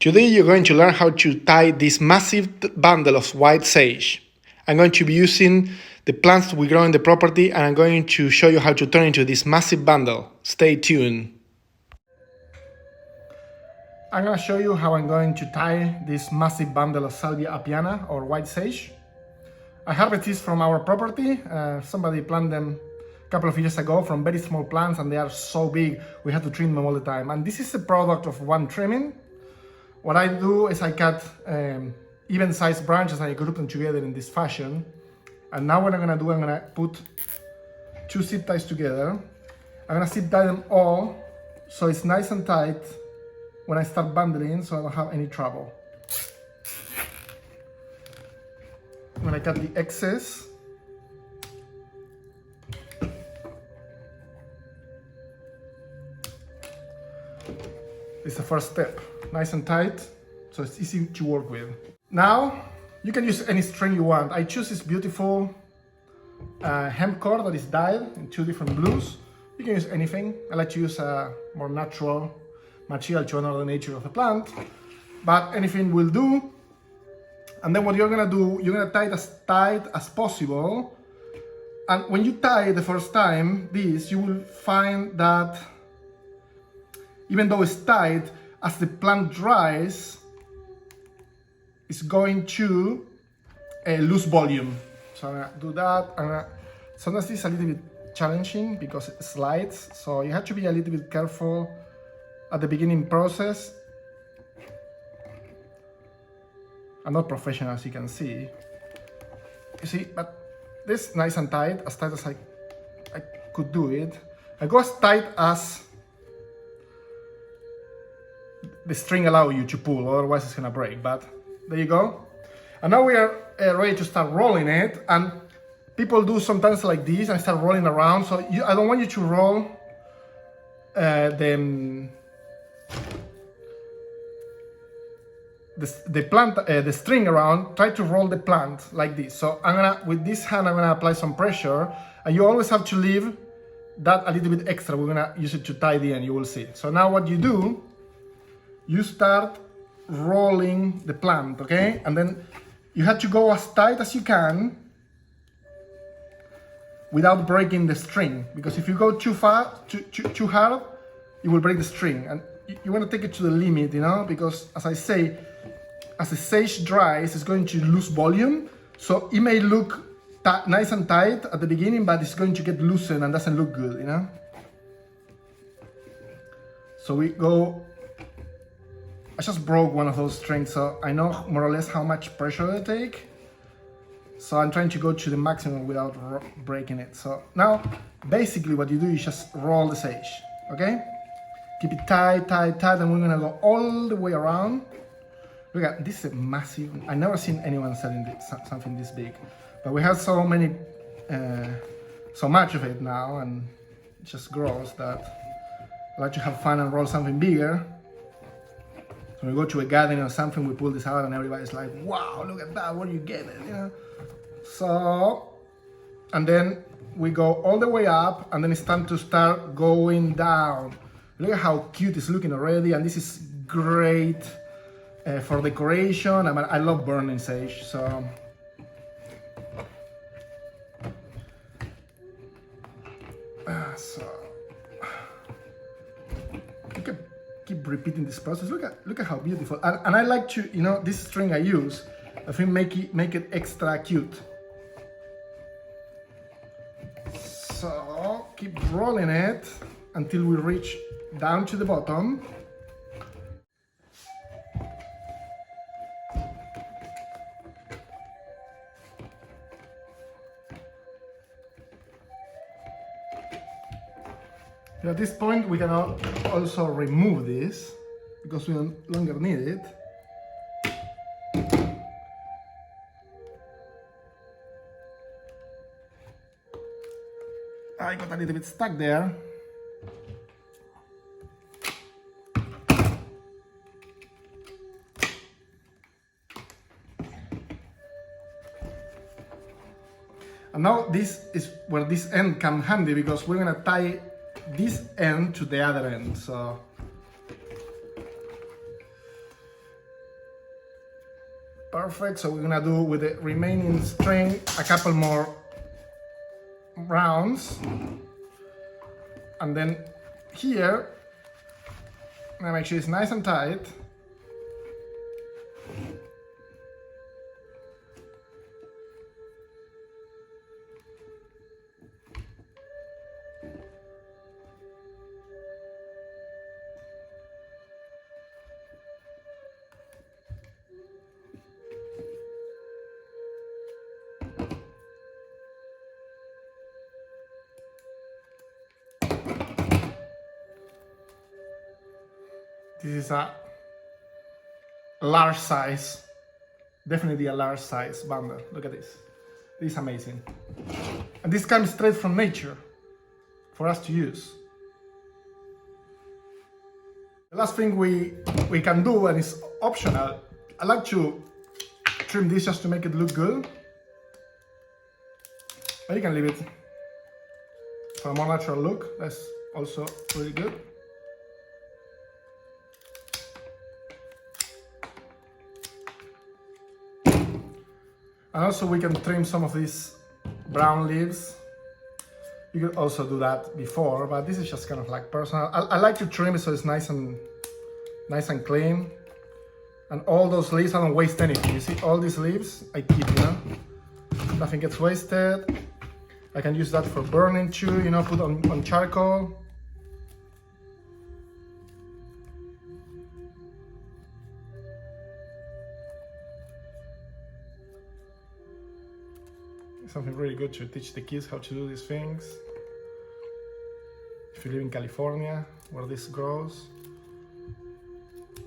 Today you're going to learn how to tie this massive bundle of white sage. I'm going to be using the plants we grow in the property and I'm going to show you how to turn into this massive bundle. Stay tuned. I'm going to show you how I'm going to tie this massive bundle of salvia apiana or white sage. I harvested these from our property. Somebody planted them a couple of years ago from very small plants and they are so big we have to trim them all the time. And this is a product of one trimming. What I do is I cut even-sized branches and I group them together in this fashion. And now what I'm gonna do, I'm gonna put two zip ties together. I'm gonna zip tie them all so it's nice and tight when I start bundling so I don't have any trouble. When I cut the excess, it's the first step. Nice and tight, so it's easy to work with. Now, you can use any string you want. I choose this beautiful hemp cord that is dyed in two different blues. You can use anything. I like to use a more natural material to honor the nature of the plant, but anything will do. And then what you're gonna do, you're gonna tie it as tight as possible. And when you tie it the first time, you will find that even though it's tight, as the plant dries, it's going to lose volume. So I'm gonna do that. Sometimes it's a little bit challenging because it slides, so you have to be a little bit careful at the beginning process. I'm not professional, as you can see. You see, but this nice and tight as I could do it. I go as tight as the string allows you to pull, otherwise it's gonna break, but there you go. And now we are ready to start rolling it, and people do sometimes like this and start rolling around, so I don't want you to roll the string around. Try to roll the plant like this. So with this hand I'm gonna apply some pressure, and you always have to leave that a little bit extra. We're gonna use it to tie the end, you will see. So now what you do, you start rolling the plant, okay? And then you have to go as tight as you can without breaking the string, because if you go too far, too hard, you will break the string. And you want to take it to the limit, you know, because as I say, as the sage dries, it's going to lose volume. So it may look nice and tight at the beginning, but it's going to get loosened and doesn't look good, you know? So we go. I just broke one of those strings, so I know more or less how much pressure they take. So I'm trying to go to the maximum without breaking it. So now, basically what you do is just roll the sage, okay? Keep it tight, tight, tight, and we're gonna go all the way around. Look at, this is a massive, I've never seen anyone selling something this big. But we have so much of it now, and it just grows that I like to have fun and roll something bigger. So we go to a garden or something, we pull this out and everybody's like, wow, look at that, where you get it, you know? So, and then we go all the way up, and then it's time to start going down. Look at how cute it's looking already, and this is great for decoration. I mean, I love burning sage, so. Keep repeating this process. Look at how beautiful. And I like to, you know, this string I use, I think make it extra cute. So keep rolling it until we reach down to the bottom. At this point, we can also remove this because we no longer need it. I got a little bit stuck there. And now this is where this end comes handy, because we're gonna tie this end to the other end. So Perfect, so we're gonna do with the remaining string a couple more rounds. And then here, I'm gonna make sure it's nice and tight. This is a large size, definitely a large size bundle. Look at this. This is amazing. And this comes straight from nature for us to use. The last thing we can do, and it's optional, I like to trim this just to make it look good. But you can leave it for a more natural look. That's also really good. And also we can trim some of these brown leaves. You could also do that before, but this is just kind of like personal. I like to trim it so it's nice and clean. And all those leaves, I don't waste anything. You see, all these leaves, I keep, you know. Nothing gets wasted. I can use that for burning too, you know, put on charcoal. Something really good to teach the kids how to do these things. If you live in California, where this grows.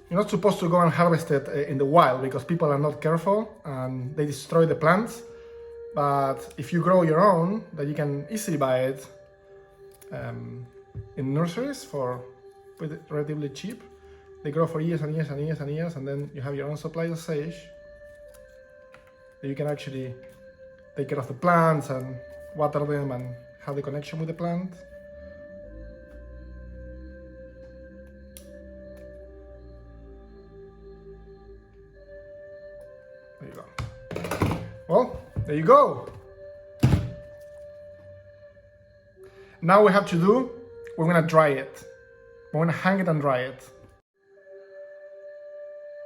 You're not supposed to go and harvest it in the wild because people are not careful and they destroy the plants. But if you grow your own, then you can easily buy it in nurseries for relatively cheap. They grow for years and years and years and years, and then you have your own supply of sage that you can actually take care of the plants and water them and have the connection with the plant. There you go. Well, there you go. Now we have to do, we're gonna dry it. We're gonna hang it and dry it.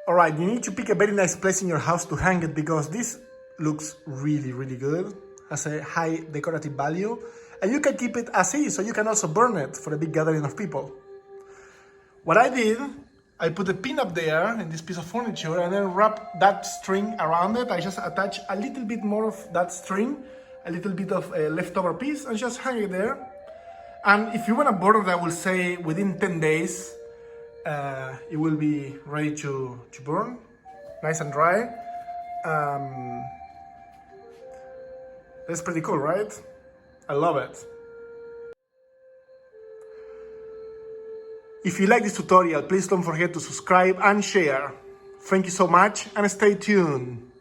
All right, you need to pick a very nice place in your house to hang it because this looks really, really good, has a high decorative value, and you can keep it as is, so you can also burn it for a big gathering of people. What I did, I put a pin up there in this piece of furniture and then wrap that string around it. I just attach a little bit more of that string, a little bit of a leftover piece, and just hang it there. And if you want to burn it, I will say within 10 days, it will be ready to burn, nice and dry. That's pretty cool, right? I love it. If you like this tutorial, please don't forget to subscribe and share. Thank you so much and stay tuned.